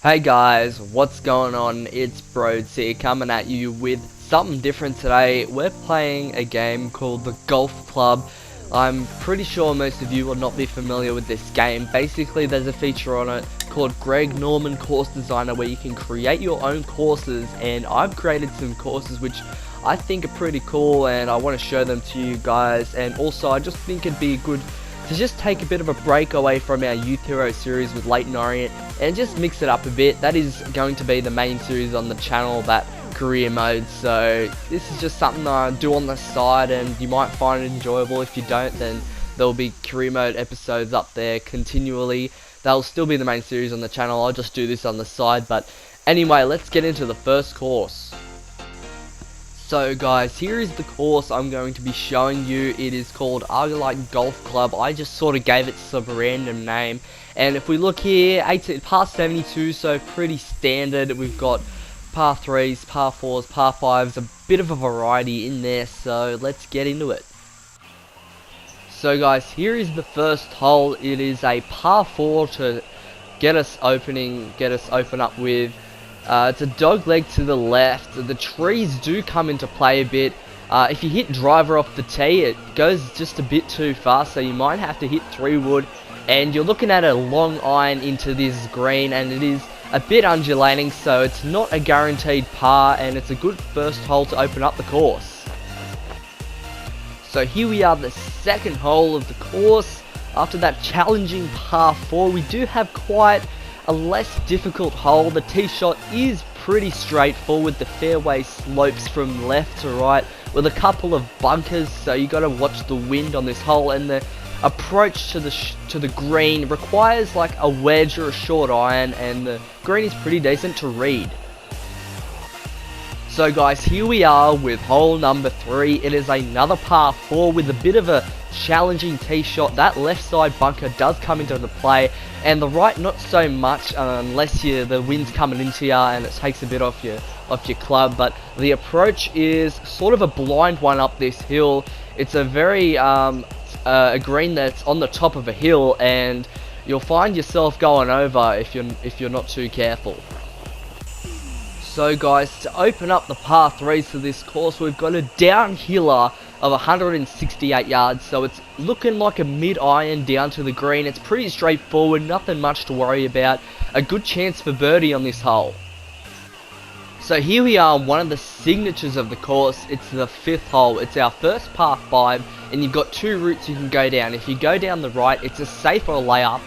Hey guys, what's going on? It's Broads here coming at you with something different today. We're playing a game called the Golf Club. I'm pretty sure most of you will not be familiar with this game. Basically, there's a feature on it called Greg Norman Course Designer where you can create your own courses, and I've created some courses which I think are pretty cool and I want to show them to you guys. And also I just think it'd be good to just take a bit of a break away from our Youth Hero series with Leyton Orient and just mix it up a bit. That is going to be the main series on the channel, that career mode, so this is just something I do on the side and you might find it enjoyable. If you don't, then there'll be career mode episodes up there continually. They'll still be the main series on the channel, I'll just do this on the side. But anyway, let's get into the first course. So guys, here is the course I'm going to be showing you. It is called Argolite Golf Club. I just sort of gave it some random name. And if we look here, 18 past 72, so pretty standard. We've got par 3s, par 4s, par 5s, a bit of a variety in there, so let's get into it. So guys, here is the first hole. It is a par 4 to get us open up with. It's a dog leg to the left. The trees do come into play a bit. If you hit driver off the tee, it goes just a bit too fast, so you might have to hit 3-wood. And you're looking at a long iron into this green, and it is a bit undulating, so it's not a guaranteed par, and it's a good first hole to open up the course. So here we are, the second hole of the course. After that challenging par 4, we do have quite a less difficult hole. The tee shot is pretty straightforward. The fairway slopes from left to right with a couple of bunkers, so you got to watch the wind on this hole. And the approach to the green requires like a wedge or a short iron, and the green is pretty decent to read. So guys, here we are with hole number 3. It is another par 4 with a bit of a challenging tee shot. That left side bunker does come into the play, and the right not so much, unless the wind's coming into you and it takes a bit off your club. But the approach is sort of a blind one up this hill. It's a very a green that's on the top of a hill, and you'll find yourself going over if you're not too careful. So guys, to open up the par 3s for this course, we've got a downhiller of 168 yards, so it's looking like a mid-iron down to the green. It's pretty straightforward, nothing much to worry about. A good chance for birdie on this hole. So here we are, one of the signatures of the course. It's the 5th hole. It's our first par 5, and you've got 2 routes you can go down. If you go down the right, it's a safer layup.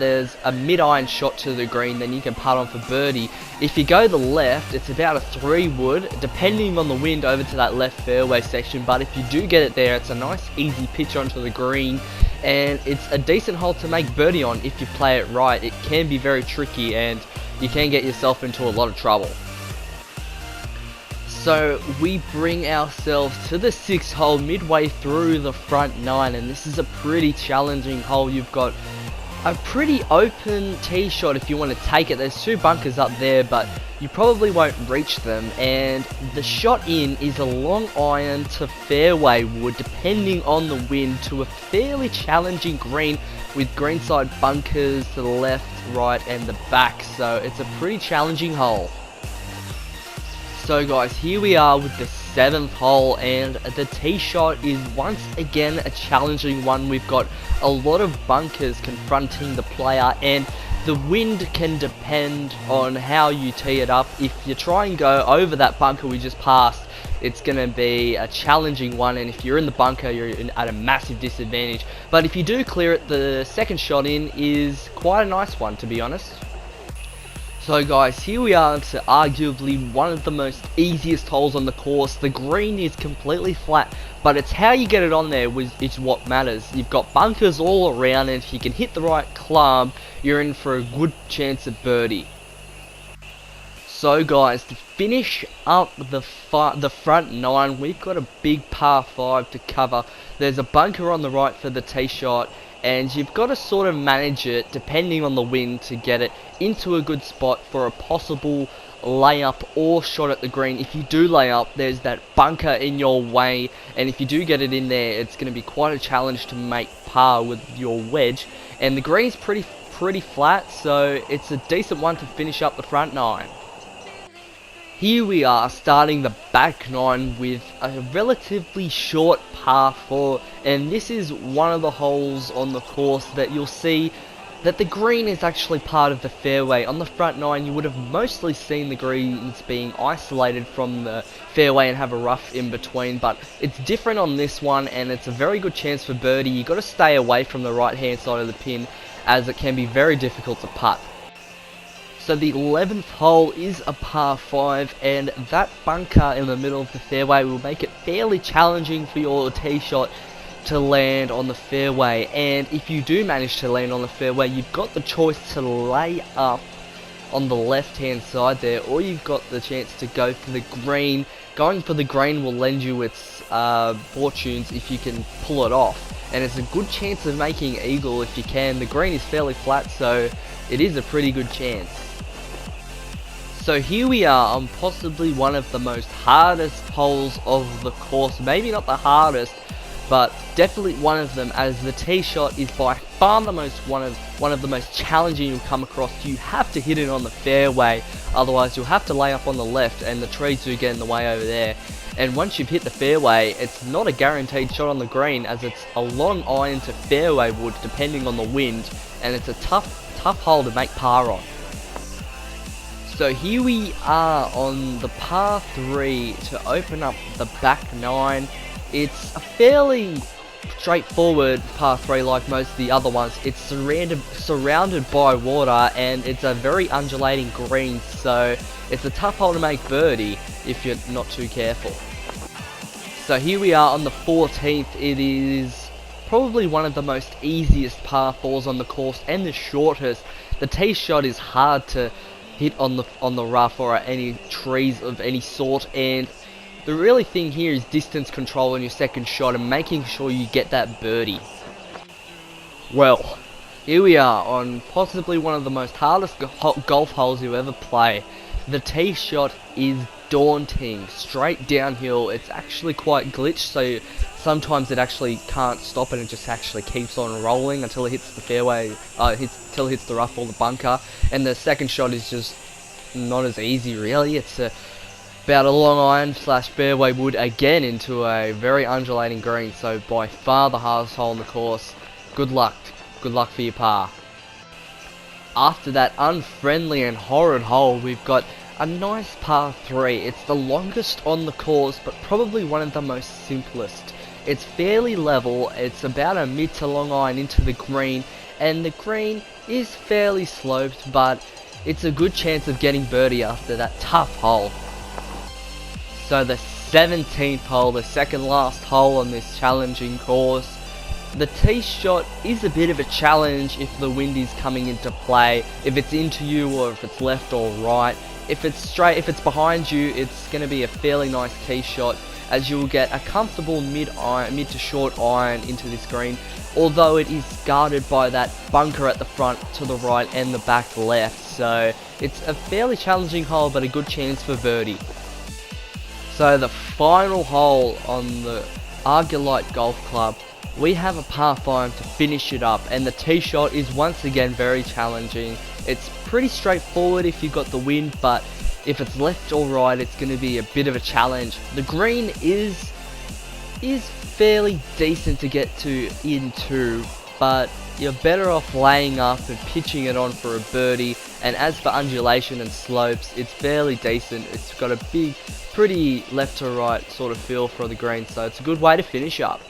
There's a mid-iron shot to the green, then you can putt on for birdie. If you go the left, it's about a 3-wood, depending on the wind, over to that left fairway section. But if you do get it there, it's a nice easy pitch onto the green, and it's a decent hole to make birdie on if you play it right. It can be very tricky, and you can get yourself into a lot of trouble. So we bring ourselves to the 6th hole midway through the front 9, and this is a pretty challenging hole. You've got a pretty open tee shot if you want to take it. There's 2 bunkers up there, but you probably won't reach them, and the shot in is a long iron to fairway wood, depending on the wind, to a fairly challenging green with greenside bunkers to the left, right and the back, so it's a pretty challenging hole. So guys, here we are with the 7th hole, and the tee shot is once again a challenging one. We've got a lot of bunkers confronting the player, and the wind can depend on how you tee it up. If you try and go over that bunker we just passed, it's going to be a challenging one, and if you're in the bunker, you're at a massive disadvantage. But if you do clear it, the second shot in is quite a nice one, to be honest. So guys, here we are to arguably one of the most easiest holes on the course. The green is completely flat, but it's how you get it on there is what matters. You've got bunkers all around, and if you can hit the right club, you're in for a good chance at birdie. So guys, to finish up the front 9, we've got a big par 5 to cover. There's a bunker on the right for the tee shot, and you've got to sort of manage it depending on the wind to get it into a good spot for a possible layup or shot at the green. If you do lay up, there's that bunker in your way, and if you do get it in there, it's going to be quite a challenge to make par with your wedge. And the green's pretty pretty flat, so it's a decent one to finish up the front 9. Here we are starting the back 9 with a relatively short par 4, and this is one of the holes on the course that you'll see that the green is actually part of the fairway. On the front 9 you would have mostly seen the greens being isolated from the fairway and have a rough in between, but it's different on this one, and it's a very good chance for birdie. You got to stay away from the right hand side of the pin, as it can be very difficult to putt. So the 11th hole is a par 5, and that bunker in the middle of the fairway will make it fairly challenging for your tee shot to land on the fairway. And if you do manage to land on the fairway, you've got the choice to lay up on the left hand side there, or you've got the chance to go for the green. Going for the green will lend you its fortunes if you can pull it off, and it's a good chance of making eagle if you can. The green is fairly flat, so it is a pretty good chance. So here we are on possibly one of the most hardest holes of the course. Maybe not the hardest, but definitely one of them, as the tee shot is by far the most one of the most challenging you'll come across. You have to hit it on the fairway, otherwise you'll have to lay up on the left, and the trees do get in the way over there. And once you've hit the fairway, it's not a guaranteed shot on the green, as it's a long iron to fairway wood depending on the wind, and it's a tough hole to make par on. So here we are on the par 3 to open up the back 9. It's a fairly straightforward par 3 like most of the other ones. It's surrounded by water, and it's a very undulating green, so it's a tough hole to make birdie if you're not too careful. So here we are on the 14th. It is probably one of the most easiest par 4s on the course, and the shortest. The tee shot is hard to hit on the rough or at any trees of any sort, and the really thing here is distance control on your second shot and making sure you get that birdie. Well, here we are on possibly one of the most hardest golf holes you ever play. The tee shot is daunting, straight downhill. It's actually quite glitched, so sometimes it actually can't stop, and it just actually keeps on rolling until it hits the fairway, until it hits the rough or the bunker. And the second shot is just not as easy really. It's about a long iron / fairway wood again into a very undulating green, so by far the hardest hole in the course. Good luck for your par. After that unfriendly and horrid hole, we've got a nice par 3. It's the longest on the course, but probably one of the most simplest. It's fairly level, it's about a mid to long iron into the green, and the green is fairly sloped, but it's a good chance of getting birdie after that tough hole. So the 17th hole, the second last hole on this challenging course. The tee shot is a bit of a challenge if the wind is coming into play, if it's into you or if it's left or right. If it's straight, if it's behind you, it's going to be a fairly nice tee shot, as you will get a comfortable mid to short iron into this green, although it is guarded by that bunker at the front to the right and the back left. So it's a fairly challenging hole, but a good chance for birdie. So the final hole on the Argilite Golf Club, we have a par 5 to finish it up, and the tee shot is once again very challenging. It's pretty straightforward if you've got the wind, but if it's left or right, it's going to be a bit of a challenge. The green is fairly decent to get into, but you're better off laying up and pitching it on for a birdie. And as for undulation and slopes, it's fairly decent. It's got a big, pretty left to right sort of feel for the green, so it's a good way to finish up.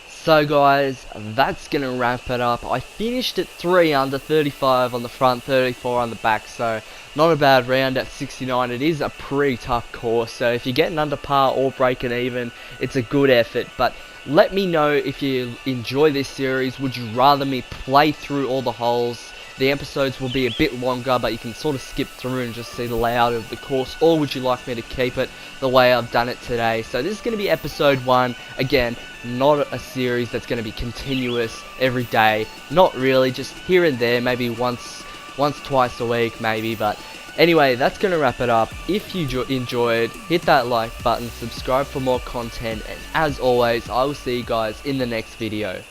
So guys, that's going to wrap it up. I finished at 3 under, 35 on the front, 34 on the back, so not a bad round at 69. It is a pretty tough course, so if you're getting under par or breaking even, it's a good effort. But let me know if you enjoy this series. Would you rather me play through all the holes? The episodes will be a bit longer, but you can sort of skip through and just see the layout of the course, or would you like me to keep it the way I've done it today? So this is going to be episode 1. Again, not a series that's going to be continuous every day. Not really, just here and there, maybe once, twice a week maybe. But anyway, that's going to wrap it up. If you enjoyed, hit that like button, subscribe for more content, and as always, I will see you guys in the next video.